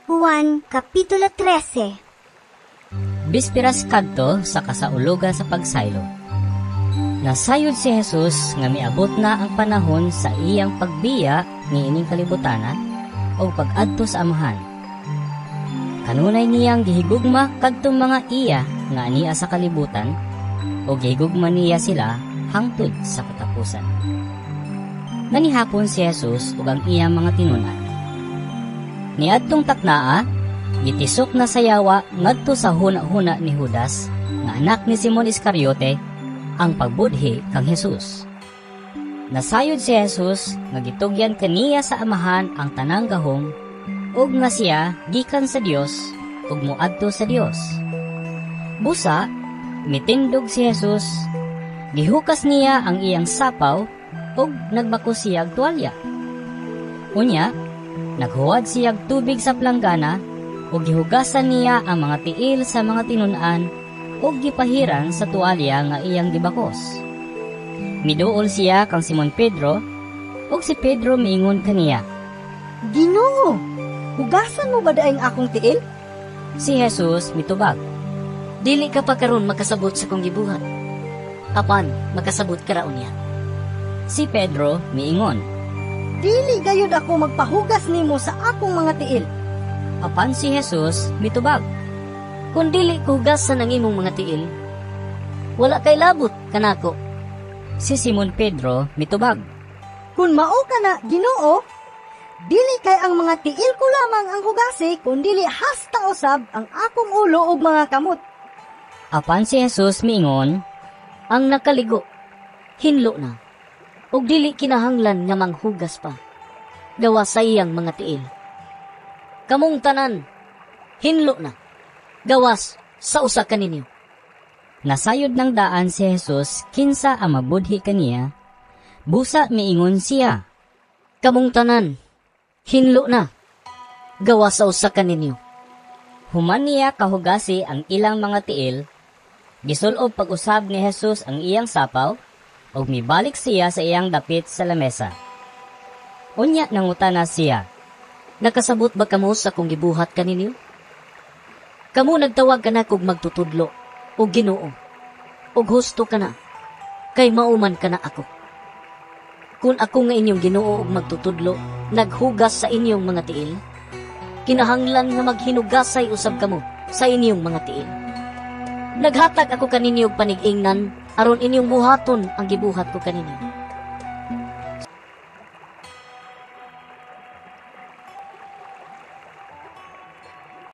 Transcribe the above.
Juan Kapitulo 13. Bispiras kadto sa kasaulugan sa pagsaylo. Nasayod si Jesus nga miabot na ang panahon sa iyang pagbiya niining kalibutanan o pag-adto sa amahan. Kanunay niyang gihigugma kadtong mga iya nga aniya sa kalibutan o gihigugma niya sila hangtod sa katapusan. Nanihapon si Jesus ug ang iyang mga tinunan. Niadtong taknaa, gitisok na sayawa ngadto sa huna-huna ni Judas nga anak ni Simon Iscariote ang pagbudhi kang Jesus. Nasayod si Jesus nga gitugyan kaniya sa amahan ang tanang gahom ug nga siya gikan sa Dios ug moadto sa Dios. Busa, mitindog si Jesus, gihukas niya ang iyang sapaw ug nagbako siya og tuwalya. Unya, naghuwad siya og tubig sa planggana ug gihugasan niya ang mga tiil sa mga tinun-an ug gipahiran sa tuwalya nga iyang gibakos. Miduol siya kang Simon Pedro ug si Pedro miingon kaniya, Ginoo, hugasan mo ba daing akong tiil? Si Jesus mitubag, Dili ka pa karon makasabot sa kong gibuhat. Apan, makasabot ka raon niya. Si Pedro miingon, Dili gayud ako magpahugas nimo sa akong mga tiil. apan si Jesus mitubag, Kung dili ko hugasan ang imong mga tiil, wala kay labot kanako. Si Simon Pedro mitubag, Kung mao ka na, Ginoo, dili kay ang mga tiil ko lamang ang hugasi, kundi hasta usab ang akong ulo ug mga kamot. apan si Jesus miingon, Ang nakaligo, hinlo na, ug dili kinahanglan nga manghugas pa. Gawa sa iyang mga tiil. Kamong tanan, hinlo na, gawas sa usa kaninyo. Nasayod ng daan si Jesus kinsa ang mabudhi kaniya. Busa miingon siya, Kamong tanan, hinlo na, gawas sa usa kaninyo. human niya kahugasi ang ilang mga tiil. Gisulob pag-usab ni Jesus ang iyang sapaw ug mibalik siya sa iyang dapit sa lamesa. Unya nangutana siya, Nakasabot ba kamo sa kong gibuhat kaninyo? Kamo nagtawag ka na kog magtutudlo, o Ginoo, o husto ka na, kay mauman ka na ako. Kung ako nga inyong Ginoo og magtutudlo, naghugas sa inyong mga tiil, kinahanglan nga maghinugasay usab kamo sa inyong mga tiil. Naghatag ako kaninyo og panig-ingnan aron inyong buhaton ang gibuhat ko kaninyo.